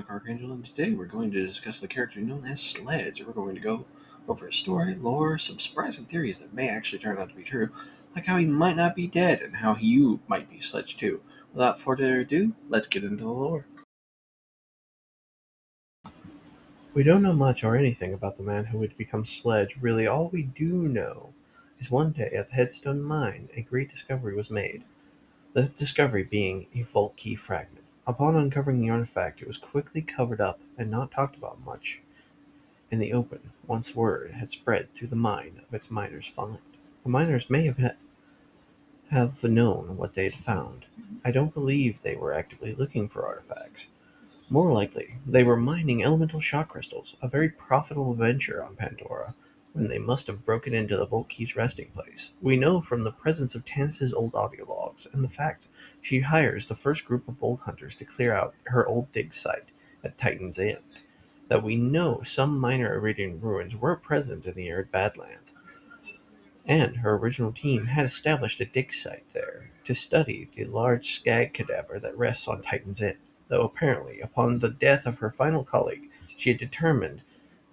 Archangel, and today we're going to discuss the character known as Sledge. We're going to go over his story, lore, some surprising theories that may actually turn out to be true, like how he might not be dead and how you might be Sledge too. Without further ado, let's get into the lore. We don't know much or anything about the man who would become Sledge. Really, all we do know is one day at the Headstone Mine, a great discovery was made. The discovery being a vault key fragment. Upon uncovering the artifact, it was quickly covered up and not talked about much in the open, once word had spread through the mine of its miners' find. The miners may have known what they had found. I don't believe they were actively looking for artifacts. More likely, they were mining elemental shock crystals, a very profitable venture on Pandora, when they must have broken into the Vault Key's resting place. We know from the presence of Tannis's old audio logs, and the fact she hires the first group of Vault Hunters to clear out her old dig site at Titan's End, that we know some minor Iridian ruins were present in the arid Badlands, and her original team had established a dig site there to study the large skag cadaver that rests on Titan's End, though apparently, upon the death of her final colleague, she had determined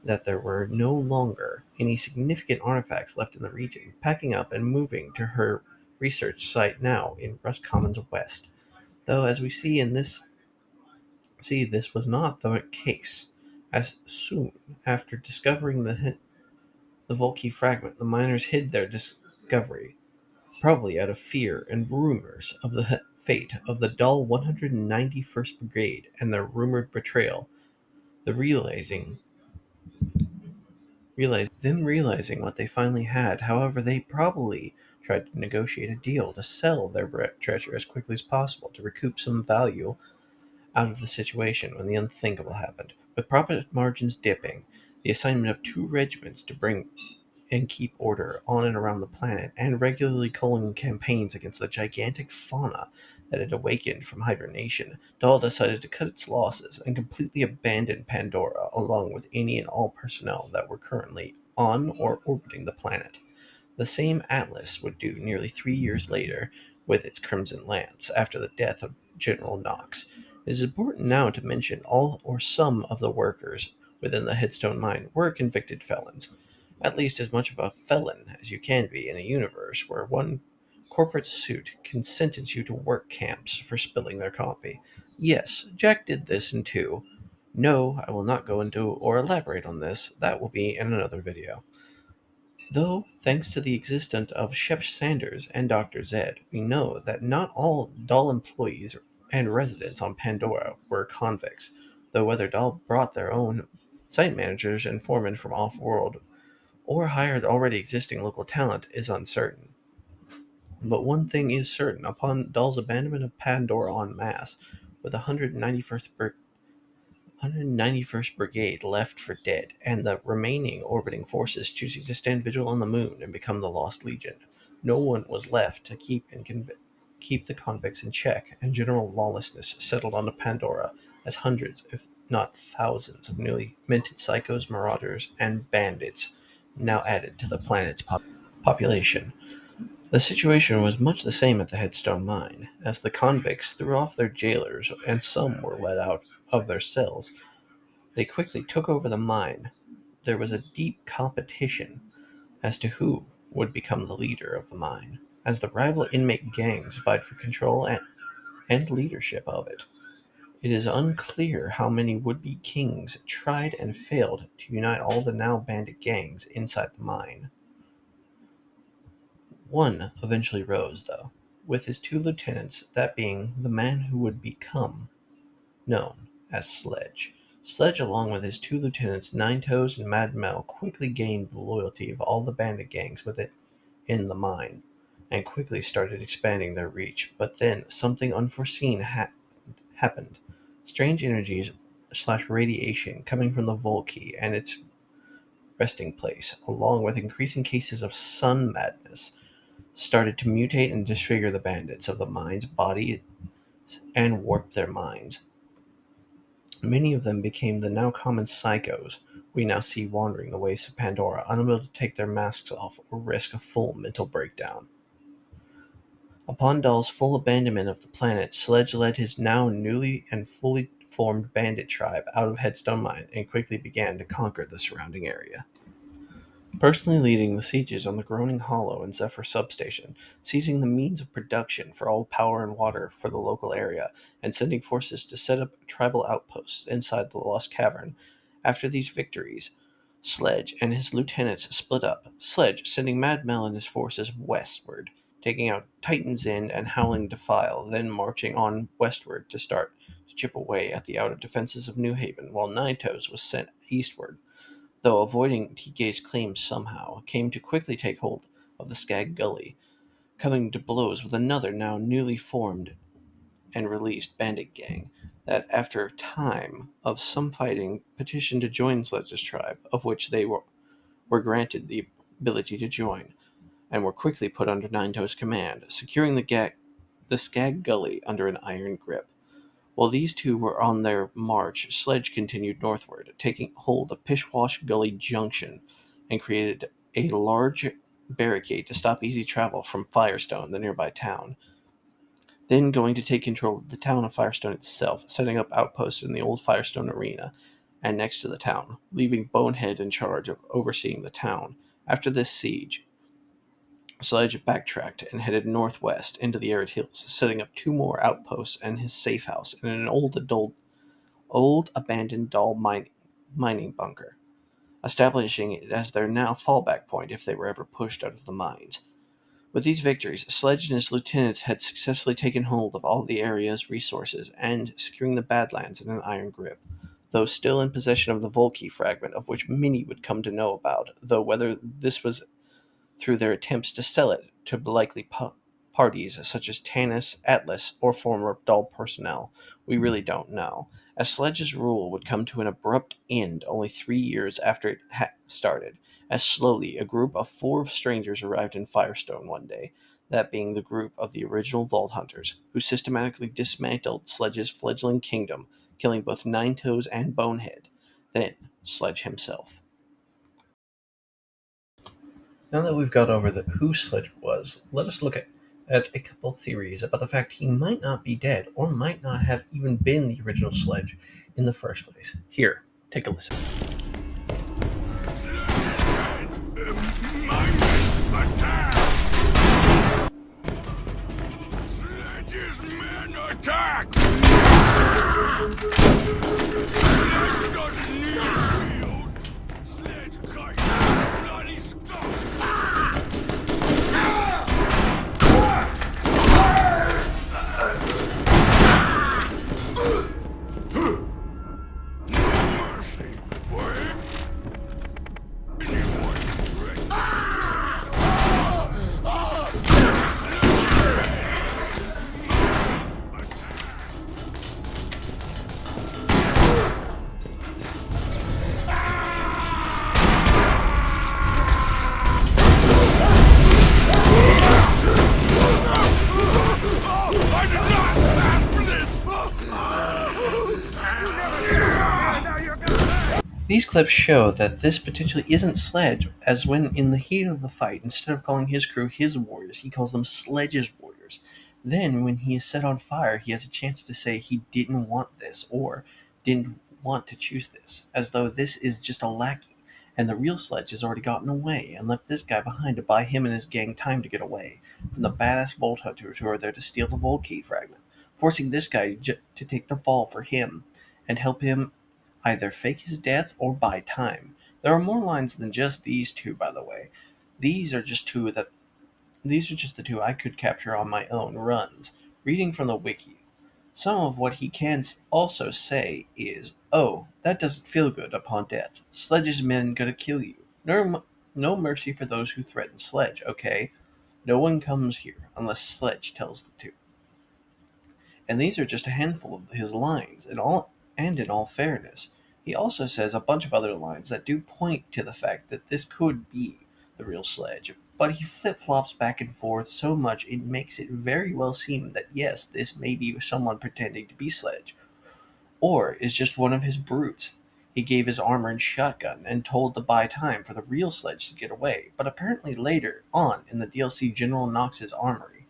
that there were no longer any significant artifacts left in the region, packing up and moving to her research site now in Roscommons West. Though, as we see, this was not the case, as soon after discovering the Volkey fragment, the miners hid their discovery, probably out of fear and rumors of the fate of the dull 191st Brigade and their rumored betrayal. The realizing what they finally had, however, they probably tried to negotiate a deal to sell their treasure as quickly as possible to recoup some value out of the situation when the unthinkable happened. With profit margins dipping, the assignment of 2 regiments to bring and keep order on and around the planet, and regularly calling campaigns against the gigantic fauna that had awakened from hibernation, Dahl decided to cut its losses and completely abandon Pandora, along with any and all personnel that were currently on or orbiting the planet. The same Atlas would do nearly 3 years later with its Crimson Lance, after the death of General Knox. It is important now to mention all or some of the workers within the Headstone Mine were convicted felons, at least as much of a felon as you can be in a universe where one corporate suit can sentence you to work camps for spilling their coffee. Yes, Jack did this in two. No, I will not go into or elaborate on this. That will be in another video. Though, thanks to the existence of Shep Sanders and Dr. Zed, we know that not all Dahl employees and residents on Pandora were convicts, though whether Dahl brought their own site managers and foremen from off-world or hired already existing local talent is uncertain. But one thing is certain: upon Dahl's abandonment of Pandora en masse, with the 191st Brigade left for dead, and the remaining orbiting forces choosing to stand vigil on the moon and become the Lost Legion, no one was left to keep the convicts in check, and general lawlessness settled onto Pandora as hundreds, if not thousands, of newly minted psychos, marauders, and bandits now added to the planet's population. The situation was much the same at the Headstone Mine, as the convicts threw off their jailers and some were let out of their cells. They quickly took over the mine. There was a deep competition as to who would become the leader of the mine, as the rival inmate gangs vied for control and leadership of it. It is unclear how many would-be kings tried and failed to unite all the now bandit gangs inside the mine. One eventually rose, though, with his 2 lieutenants, that being the man who would become known as Sledge. Sledge, along with his 2 lieutenants, Nine Toes and Mad Mel, quickly gained the loyalty of all the bandit gangs within the mine, and quickly started expanding their reach. But then something unforeseen happened. Strange energies/radiation coming from the Volkey and its resting place, along with increasing cases of sun madness, started to mutate and disfigure the bandits of the mine's body and warp their minds. Many of them became the now common psychos we now see wandering the ways of Pandora, unable to take their masks off or risk a full mental breakdown. Upon Dahl's full abandonment of the planet, Sledge led his now newly and formed bandit tribe out of Headstone Mine and quickly began to conquer the surrounding area. Personally leading the sieges on the Groaning Hollow and Zephyr substation, seizing the means of production for all power and water for the local area, and sending forces to set up tribal outposts inside the Lost Cavern. After these victories, Sledge and his lieutenants split up, Sledge sending Mad Mel and his forces westward, taking out Titan's End and Howling Defile, then marching on westward to start to chip away at the outer defenses of New Haven, while Ninetoes was sent eastward, though avoiding TK's claims somehow, came to quickly take hold of the Skag Gully, coming to blows with another now newly formed and released bandit gang that, after a time of some fighting, petitioned to join Sledge's tribe, of which they were granted the ability to join, and were quickly put under Nineto's command, securing the Skag Gully under an iron grip. While these two were on their march, Sledge continued northward, taking hold of Pishwash Gully Junction, and created a large barricade to stop easy travel from Firestone, the nearby town. Then going to take control of the town of Firestone itself, setting up outposts in the old Firestone Arena and next to the town, leaving Bonehead in charge of overseeing the town. After this siege, Sledge backtracked and headed northwest into the arid hills, setting up two more outposts and his safe house in an old abandoned mining bunker, establishing it as their now fallback point if they were ever pushed out of the mines. With these victories, Sledge and his lieutenants had successfully taken hold of all the area's resources and securing the Badlands in an iron grip, though still in possession of the Volkey fragment, of which many would come to know about, though whether this was through their attempts to sell it to likely parties such as Tanis, Atlas, or former Dahl personnel, we really don't know, as Sledge's rule would come to an abrupt end only 3 years after it started, as slowly a group of 4 strangers arrived in Firestone one day, that being the group of the original Vault Hunters, who systematically dismantled Sledge's fledgling kingdom, killing both Ninetoes and Bonehead, then Sledge himself. Now that we've got over who Sledge was, let us look at a couple theories about the fact he might not be dead or might not have even been the original Sledge in the first place. Here, take a listen. Sledge's men attack! Sledge doesn't need a shield! Sledge cut bloody stuff! No mercy for anyone threatened. These clips show that this potentially isn't Sledge, as when in the heat of the fight, instead of calling his crew his warriors, he calls them Sledge's warriors. Then, when he is set on fire, he has a chance to say he didn't want this, or didn't want to choose this, as though this is just a lackey, and the real Sledge has already gotten away, and left this guy behind to buy him and his gang time to get away from the badass Vault Hunters who are there to steal the Volkey fragment, forcing this guy to take the fall for him, and help him either fake his death or buy time. There are more lines than just these two, by the way. These are just the two I could capture on my own runs. Reading from the wiki, some of what he can also say is, "Oh, that doesn't feel good upon death. Sledge's men gonna kill you. No mercy for those who threaten Sledge, okay? No one comes here unless Sledge tells them to." And these are just a handful of his lines, in all fairness. He also says a bunch of other lines that do point to the fact that this could be the real Sledge, but he flip-flops back and forth so much it makes it very well seem that yes, this may be someone pretending to be Sledge, or is just one of his brutes. He gave his armor and shotgun and told to buy time for the real Sledge to get away, but apparently later on in the DLC General Knox's armory,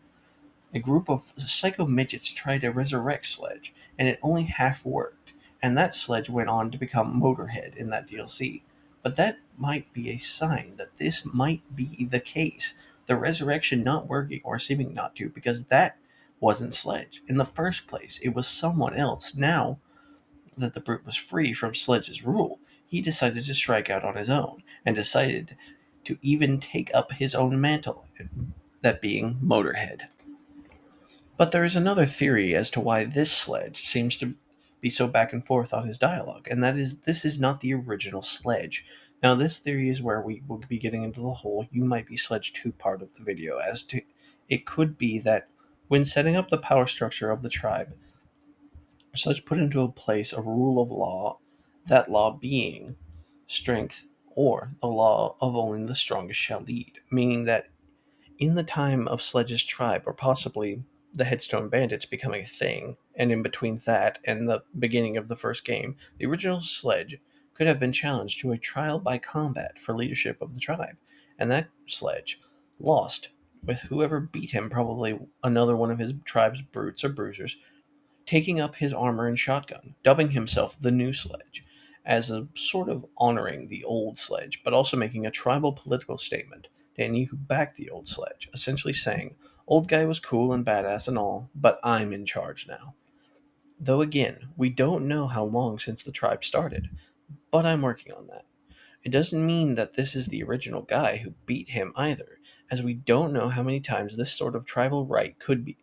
a group of psycho midgets tried to resurrect Sledge, and it only half worked. and that sledge went on to become Motorhead in that DLC. But that might be a sign that this might be the case. The resurrection not working or seeming not to, because that wasn't Sledge. In the first place, it was someone else. Now that the brute was free from Sledge's rule, he decided to strike out on his own, and decided to even take up his own mantle, that being Motorhead. But there is another theory as to why this Sledge seems to be so back and forth on his dialogue, and that is this is not the original Sledge. Now, this theory is where we will be getting into the whole "you might be Sledge 2" part of the video, as to it could be that when setting up the power structure of the tribe, Sledge put into place a rule of law, that law being strength, or the law of only the strongest shall lead, meaning that in the time of Sledge's tribe, or possibly the Headstone Bandits becoming a thing, and in between that and the beginning of the first game, the original Sledge could have been challenged to a trial by combat for leadership of the tribe, and that Sledge lost, with whoever beat him, probably another one of his tribe's brutes or bruisers, taking up his armor and shotgun, dubbing himself the new Sledge, as a sort of honoring the old Sledge, but also making a tribal political statement to any who backed the old Sledge, essentially saying, "Old guy was cool and badass and all, but I'm in charge now." Though again, we don't know how long since the tribe started, but I'm working on that. It doesn't mean that this is the original guy who beat him either, as we don't know how many times this sort of tribal right could be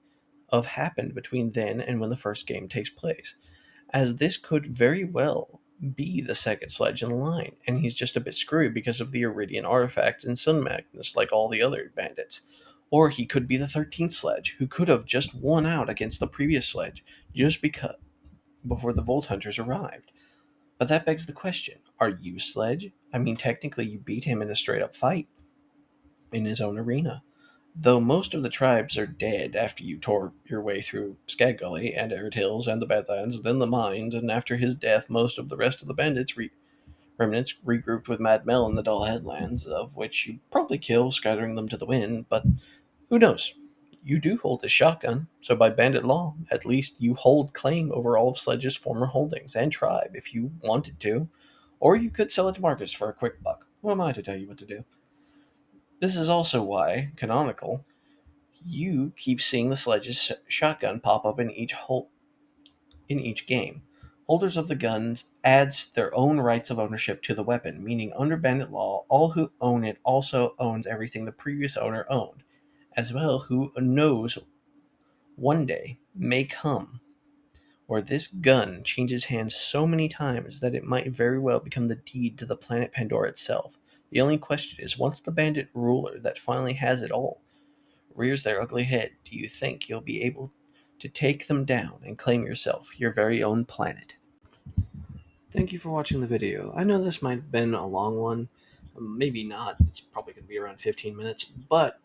have happened between then and when the first game takes place, as this could very well be the second Sledge in line, and he's just a bit screwed because of the Iridian artifacts and Sun Magnus like all the other bandits. Or he could be the 13th Sledge, who could have just won out against the previous Sledge just because before the Volt Hunters arrived. But that begs the question, are you Sledge? I mean, technically you beat him in a straight up fight in his own arena. Though most of the tribes are dead after you tore your way through Skag Gully and Arid Hills and the Badlands, then the mines, and after his death, most of the rest of the bandits remnants regrouped with Mad Mel in the Dull Headlands, of which you probably kill, scattering them to the wind, but who knows? You do hold a shotgun, so by bandit law, at least you hold claim over all of Sledge's former holdings and tribe if you wanted to. Or you could sell it to Marcus for a quick buck. Who am I to tell you what to do? This is also why, canonical, you keep seeing the Sledge's shotgun pop up in each game. Holders of the guns adds their own rights of ownership to the weapon, meaning under bandit law, all who own it also owns everything the previous owner owned, as well who knows one day may come where this gun changes hands so many times that it might very well become the deed to the planet Pandora itself. The only question is, once the bandit ruler that finally has it all rears their ugly head, do you think you'll be able to take them down and claim yourself your very own planet? Thank you for watching the video. I know this might have been a long one. Maybe not. It's probably going to be around 15 minutes. But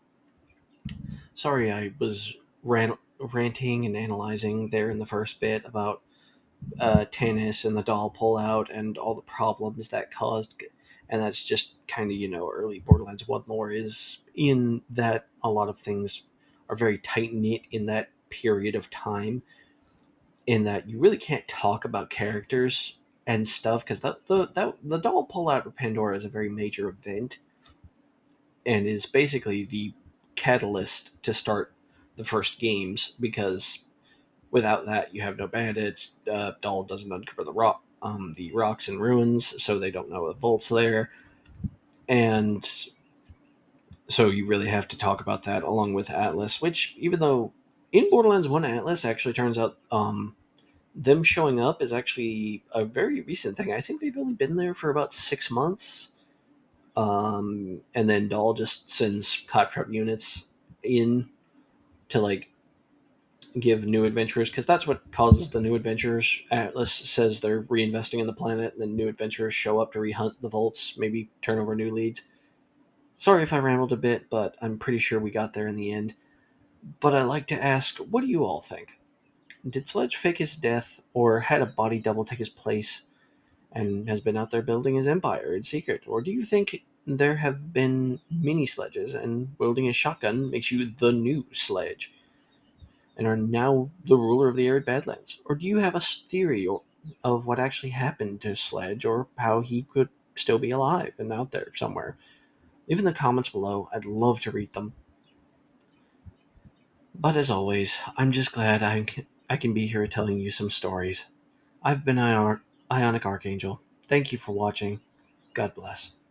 sorry I was ranting and analyzing there in the first bit about tennis and the doll pullout and all the problems that caused. And that's just kind of, early Borderlands 1 lore is in that a lot of things are very tight knit in that period of time, in that you really can't talk about characters and stuff because the doll pullout of Pandora is a very major event and is basically the catalyst to start the first games, because without that you have no bandits. Doll doesn't uncover the rocks and ruins, so they don't know a Volt's there, and so you really have to talk about that along with Atlas, which, even though in Borderlands 1 Atlas actually turns out them showing up is actually a very recent thing. I think they've only been there for about 6 months. And then Dahl just sends cop truck units in to give new adventurers, because that's what causes the new adventurers. Atlas says they're reinvesting in the planet, and then new adventurers show up to rehunt the vaults, maybe turn over new leads. Sorry if I rambled a bit, but I'm pretty sure we got there in the end. But I'd like to ask, what do you all think? Did Sledge fake his death, or had a body double take his place and has been out there building his empire in secret? Or do you think there have been mini Sledges and wielding a shotgun makes you the new Sledge and are now the ruler of the arid Badlands? Or do you have a theory of what actually happened to Sledge or how he could still be alive and out there somewhere. Leave in the comments below. I'd love to read them. But as always, I'm just glad I can be here telling you some stories. I've been Ionic Archangel. Thank you for watching. God bless.